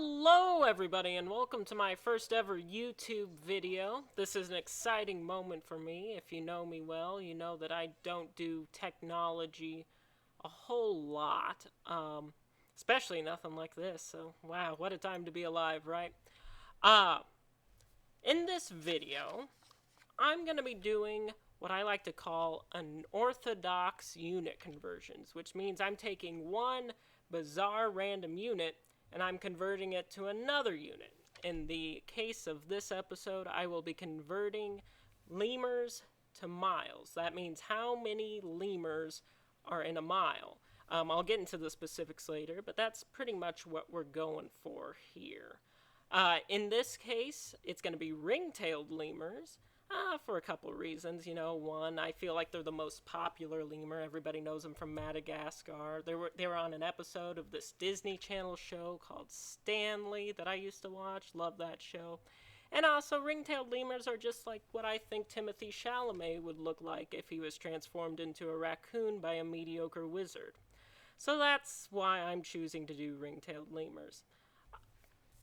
Hello everybody and welcome to my first ever YouTube video. This is an exciting moment for me. If you know me well, you know that I don't do technology a whole lot, especially nothing like this. So wow, what a time to be alive, right? Uh, in this video, I'm going to be doing what I like to call unorthodox unit conversions, which means I'm taking one bizarre random unit and I'm converting it to another unit. In the case of this episode, I will be converting lemurs to miles. That means how many lemurs are in a mile. I'll get into the specifics later, but that's pretty much what we're going for here. In this case, it's going to be ring-tailed lemurs. For a couple of reasons. One, I feel like they're the most popular lemur. Everybody knows them from Madagascar. They were on an episode of this Disney Channel show called Stanley that I used to watch. Love that show. And also, ring-tailed lemurs are just like what I think Timothée Chalamet would look like if he was transformed into a raccoon by a mediocre wizard. So that's why I'm choosing to do ring-tailed lemurs.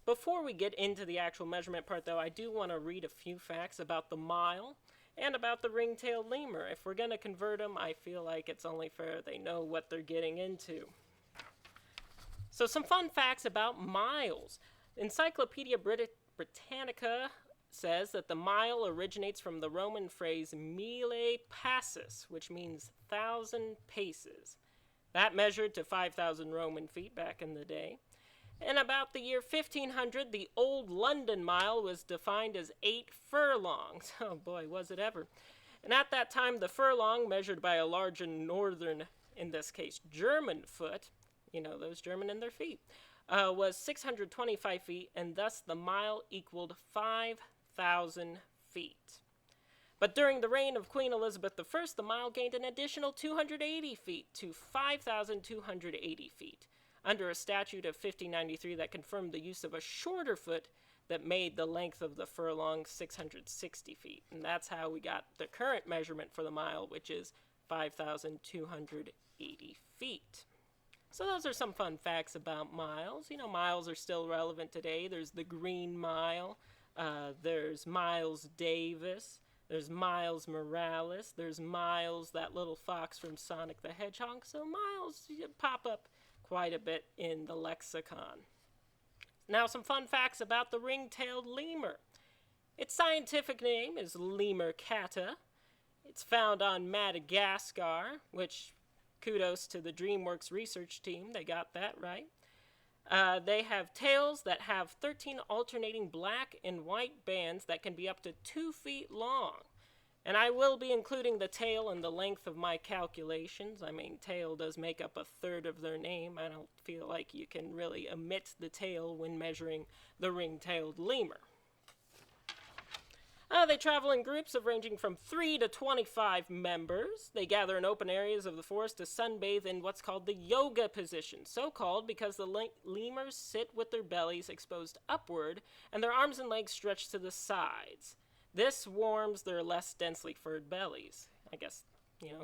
Before we get into the actual measurement part, though, I do want to read a few facts about the mile and about the ring-tailed lemur. If we're going to convert them, I feel like it's only fair they know what they're getting into. So some fun facts about miles. Encyclopedia Britannica says that the mile originates from the Roman phrase mille passus, which means 1,000 paces. That measured to 5,000 Roman feet back in the day. In about the year 1500, the old London mile was defined as 8 furlongs. Oh boy, was it ever. And at that time, the furlong, measured by a larger northern, in this case, German foot, those German in their feet, was 625 feet, and thus the mile equaled 5,000 feet. But during the reign of Queen Elizabeth I, the mile gained an additional 280 feet to 5,280 feet. Under a statute of 1593 that confirmed the use of a shorter foot that made the length of the furlong 660 feet. And that's how we got the current measurement for the mile, which is 5,280 feet. So those are some fun facts about miles. Miles are still relevant today. There's the Green Mile. There's Miles Davis. There's Miles Morales. There's Miles, that little fox from Sonic the Hedgehog. So miles pop up quite a bit in the lexicon. Now some fun facts about the ring-tailed lemur. Its scientific name is Lemur cata. It's found on Madagascar, which kudos to the DreamWorks research team, they got that right. They have tails that have 13 alternating black and white bands that can be up to 2 feet long. And I will be including the tail in the length of my calculations. I mean, tail does make up a third of their name. I don't feel like you can really omit the tail when measuring the ring-tailed lemur. They travel in groups of ranging from 3 to 25 members. They gather in open areas of the forest to sunbathe in what's called the yoga position. So called because the lemurs sit with their bellies exposed upward and their arms and legs stretched to the sides. This warms their less densely furred bellies. I guess,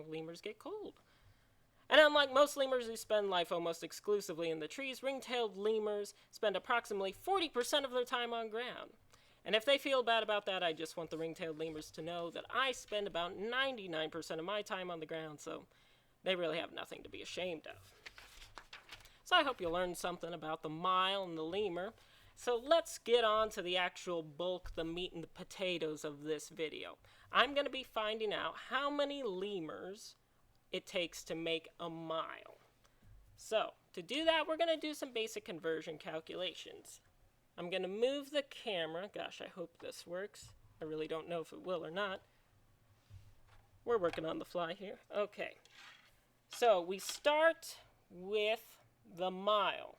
lemurs get cold. And unlike most lemurs who spend life almost exclusively in the trees, ring-tailed lemurs spend approximately 40% of their time on ground. And if they feel bad about that, I just want the ring-tailed lemurs to know that I spend about 99% of my time on the ground, so they really have nothing to be ashamed of. So I hope you learned something about the mile and the lemur. So let's get on to the actual bulk, the meat and the potatoes of this video. I'm going to be finding out how many lemurs it takes to make a mile. So to do that, we're going to do some basic conversion calculations. I'm going to move the camera. Gosh, I hope this works. I really don't know if it will or not. We're working on the fly here. Okay. So we start with the mile.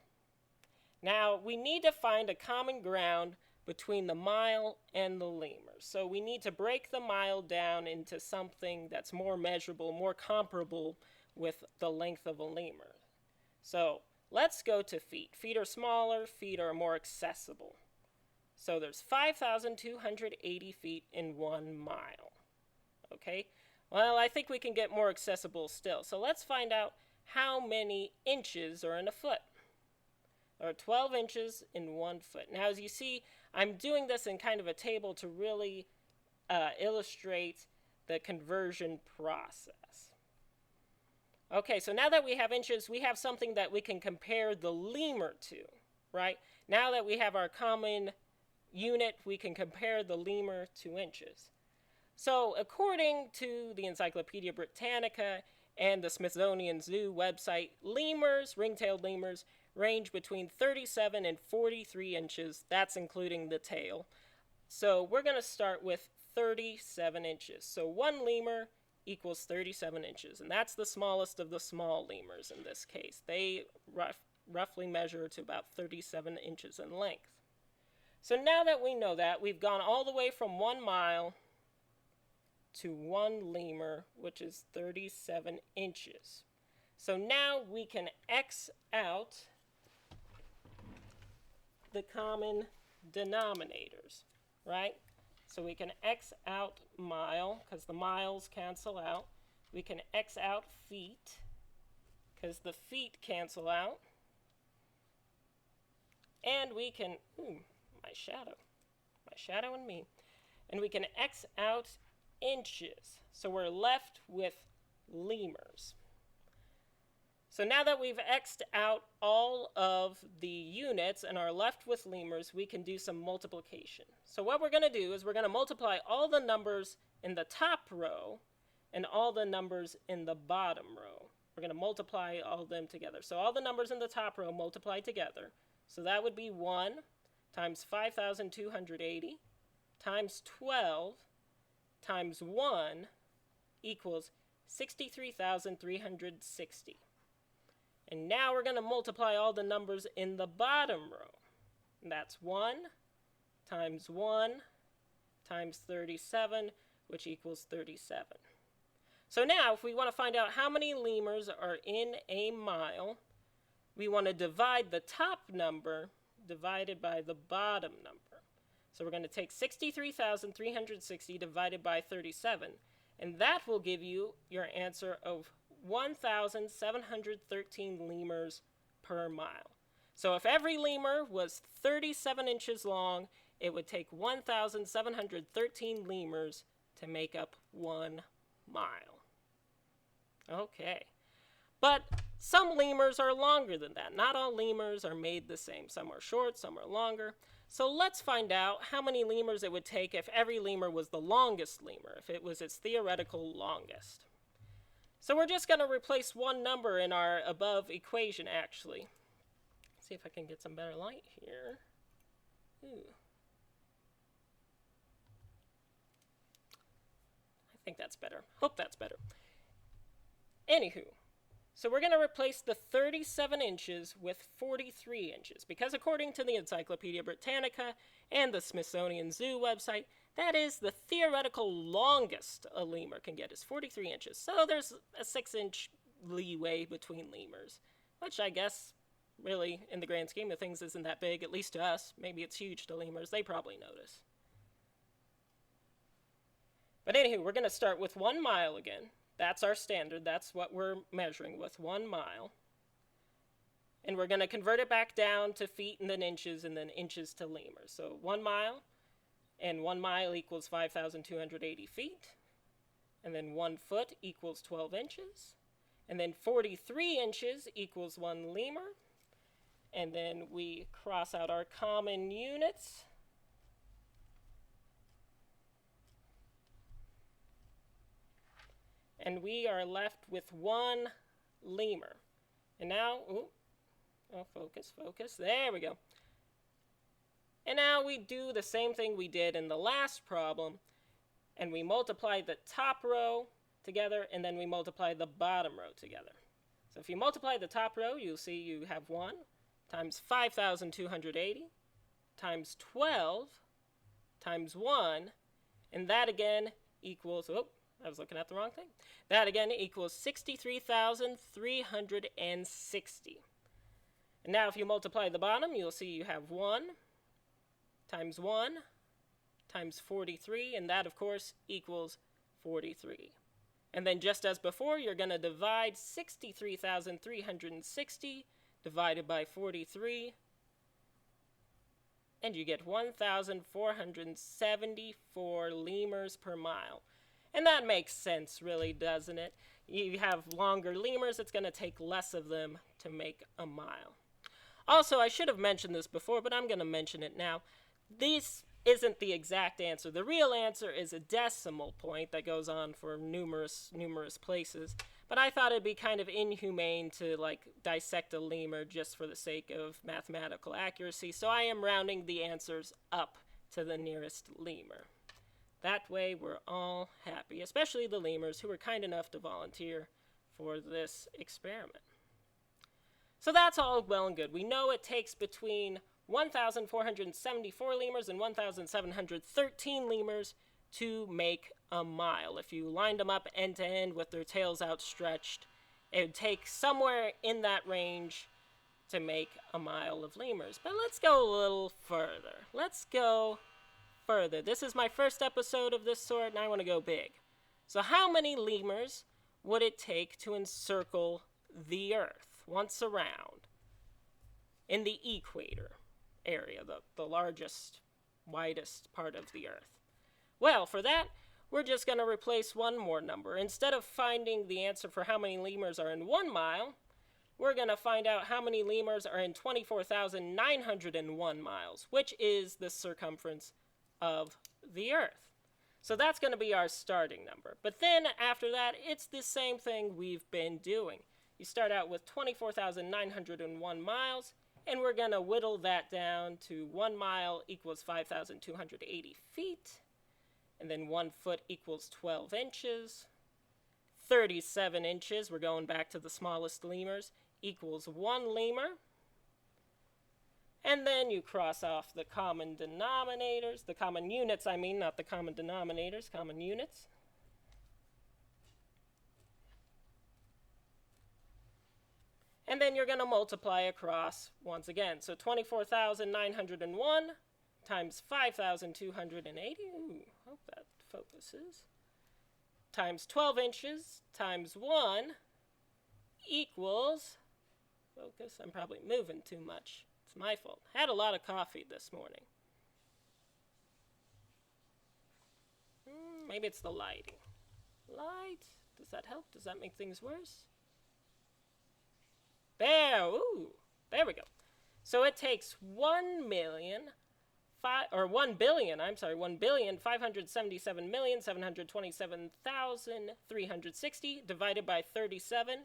Now, we need to find a common ground between the mile and the lemur. So we need to break the mile down into something that's more measurable, more comparable with the length of a lemur. So let's go to feet. Feet are smaller, feet are more accessible. So there's 5,280 feet in 1 mile. Okay? Well, I think we can get more accessible still. So let's find out how many inches are in a foot. or 12 inches in 1 foot. Now, as you see, I'm doing this in kind of a table to really illustrate the conversion process. Okay, so now that we have inches, we have something that we can compare the lemur to, right? Now that we have our common unit, we can compare the lemur to inches. So, according to the Encyclopedia Britannica and the Smithsonian Zoo website, lemurs, ring-tailed lemurs, range between 37 and 43 inches. That's including the tail. So, we're going to start with 37 inches. So, one lemur equals 37 inches, and that's the smallest of the small lemurs in this case. They roughly measure to about 37 inches in length. So, now that we know that, we've gone all the way from 1 mile to one lemur, which is 37 inches. So now we can X out the common denominators, right? So we can X out mile, because the miles cancel out. We can X out feet, because the feet cancel out. And we can, my shadow and me. And we can X out inches. So we're left with lemurs. So now that we've X'd out all of the units and are left with lemurs, we can do some multiplication. So what we're going to do is we're going to multiply all the numbers in the top row and all the numbers in the bottom row. We're going to multiply all of them together. So all the numbers in the top row multiply together. So that would be 1 times 5,280 times 12 times 1 equals 63,360. And now we're going to multiply all the numbers in the bottom row. And that's 1 times 37, which equals 37. So now, if we want to find out how many lemurs are in a mile, we want to divide the top number divided by the bottom number. So we're going to take 63,360 divided by 37, and that will give you your answer of 1,713 lemurs per mile. So if every lemur was 37 inches long, it would take 1,713 lemurs to make up 1 mile. Okay. But some lemurs are longer than that. Not all lemurs are made the same. Some are short, some are longer. So let's find out how many lemurs it would take if every lemur was the longest lemur, if it was its theoretical longest. So we're just going to replace one number in our above equation, actually. Let's see if I can get some better light here. I think that's better. Hope that's better. Anywho. So we're going to replace the 37 inches with 43 inches, because according to the Encyclopedia Britannica and the Smithsonian Zoo website, that is the theoretical longest a lemur can get is 43 inches. So there's a 6-inch leeway between lemurs, which I guess really, in the grand scheme of things, isn't that big, at least to us. Maybe it's huge to lemurs. They probably notice. But anywho, we're going to start with 1 mile again. That's our standard. That's what we're measuring with, 1 mile. And we're going to convert it back down to feet and then inches to lemurs. So 1 mile, and 1 mile equals 5,280 feet. And then 1 foot equals 12 inches. And then 43 inches equals 1 lemur. And then we cross out our common units. And we are left with 1 lemur. And now, focus. There we go. And now we do the same thing we did in the last problem. And we multiply the top row together, and then we multiply the bottom row together. So if you multiply the top row, you'll see you have 1 times 5,280 times 12 times 1. And that again equals, I was looking at the wrong thing. That again equals 63,360. And now if you multiply the bottom, you'll see you have 1 times 43, and that of course equals 43. And then just as before, you're going to divide 63,360 divided by 43, and you get 1,474 lemurs per mile. And that makes sense, really, doesn't it? You have longer lemurs, it's going to take less of them to make a mile. Also, I should have mentioned this before, but I'm going to mention it now. This isn't the exact answer. The real answer is a decimal point that goes on for numerous places. But I thought it'd be kind of inhumane to, dissect a lemur just for the sake of mathematical accuracy, so I am rounding the answers up to the nearest lemur. That way we're all happy, especially the lemurs who were kind enough to volunteer for this experiment. So that's all well and good. We know it takes between 1,474 lemurs and 1,713 lemurs to make a mile. If you lined them up end to end with their tails outstretched, it would take somewhere in that range to make a mile of lemurs. But let's go a little further. This is my first episode of this sort, and I want to go big. So how many lemurs would it take to encircle the Earth once around in the equator area, the largest, widest part of the Earth? Well, for that, we're just going to replace one more number. Instead of finding the answer for how many lemurs are in 1 mile, we're going to find out how many lemurs are in 24,901 miles, which is the circumference of the Earth. So that's going to be our starting number. But then after that, it's the same thing we've been doing. You start out with 24,901 miles, and we're going to whittle that down to 1 mile equals 5,280 feet. And then 1 foot equals 12 inches. 37 inches, we're going back to the smallest lemurs, equals 1 lemur. And then you cross off the common denominators, the common units, I mean, not the common denominators, common units. And then you're going to multiply across once again. So 24,901 times 5,280, hope that focuses, times 12 inches times 1 equals, focus, I'm probably moving too much. It's my fault. Had a lot of coffee this morning. Maybe it's the lighting. Light, does that help? Does that make things worse? There we go. So it takes 1,577,727,727,360 divided by 37,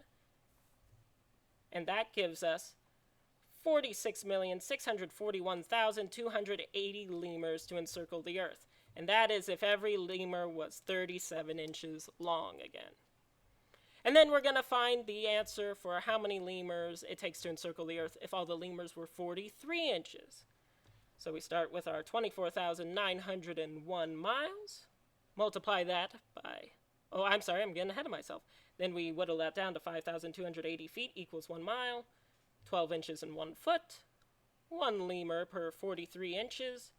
and that gives us 46,641,280 lemurs to encircle the Earth. And that is if every lemur was 37 inches long again. And then we're going to find the answer for how many lemurs it takes to encircle the Earth if all the lemurs were 43 inches. So we start with our 24,901 miles, multiply that by, I'm getting ahead of myself. Then we whittle that down to 5,280 feet equals 1 mile, 12 inches and 1 foot, 1 lemur per 43 inches,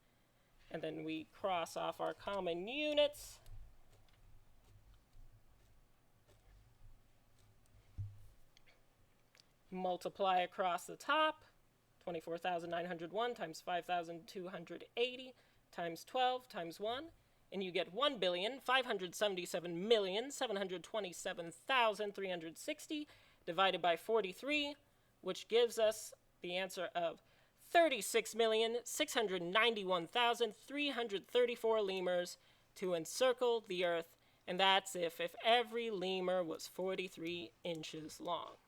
and then we cross off our common units. Multiply across the top, 24,901 times 5,280 times 12 times 1, and you get 1,577,727,360 divided by 43, which gives us the answer of 36,691,334 lemurs to encircle the Earth, and that's if every lemur was 43 inches long.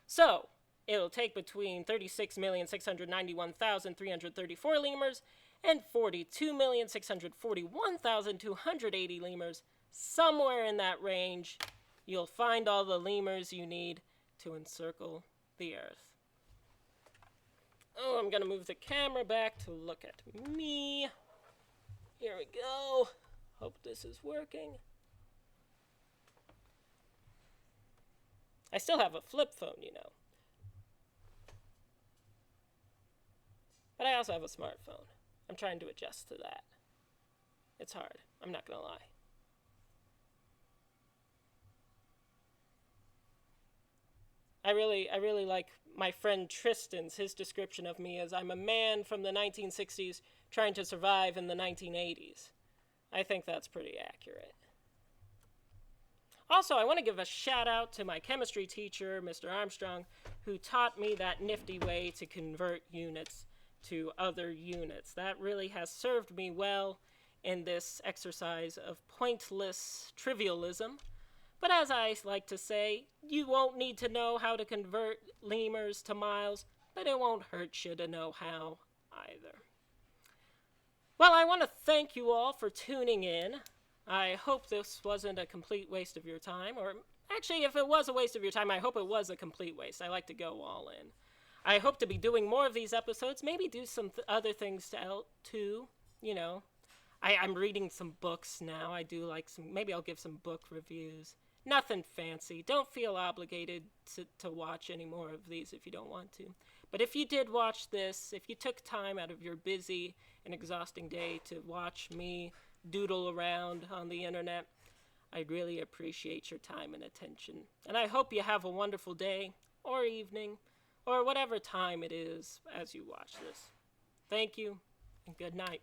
So, it'll take between 36,691,334 lemurs and 42,641,280 lemurs. Somewhere in that range, you'll find all the lemurs you need to encircle the Earth. I'm going to move the camera back to look at me. Here we go. Hope this is working. I still have a flip phone, you know. But I also have a smartphone. I'm trying to adjust to that. It's hard. I'm not going to lie. I really like my friend Tristan's, his description of me is I'm a man from the 1960s trying to survive in the 1980s. I think that's pretty accurate. Also, I want to give a shout out to my chemistry teacher, Mr. Armstrong, who taught me that nifty way to convert units to other units. That really has served me well in this exercise of pointless trivialism. But as I like to say, you won't need to know how to convert lemurs to miles, but it won't hurt you to know how either. Well, I want to thank you all for tuning in. I hope this wasn't a complete waste of your time, or actually, if it was a waste of your time, I hope it was a complete waste. I like to go all in. I hope to be doing more of these episodes, maybe do some other things too, you know. I'm reading some books now. I do like maybe I'll give some book reviews. Nothing fancy. Don't feel obligated to watch any more of these if you don't want to. But if you did watch this, if you took time out of your busy and exhausting day to watch me doodle around on the internet, I'd really appreciate your time and attention. And I hope you have a wonderful day or evening or whatever time it is as you watch this. Thank you and good night.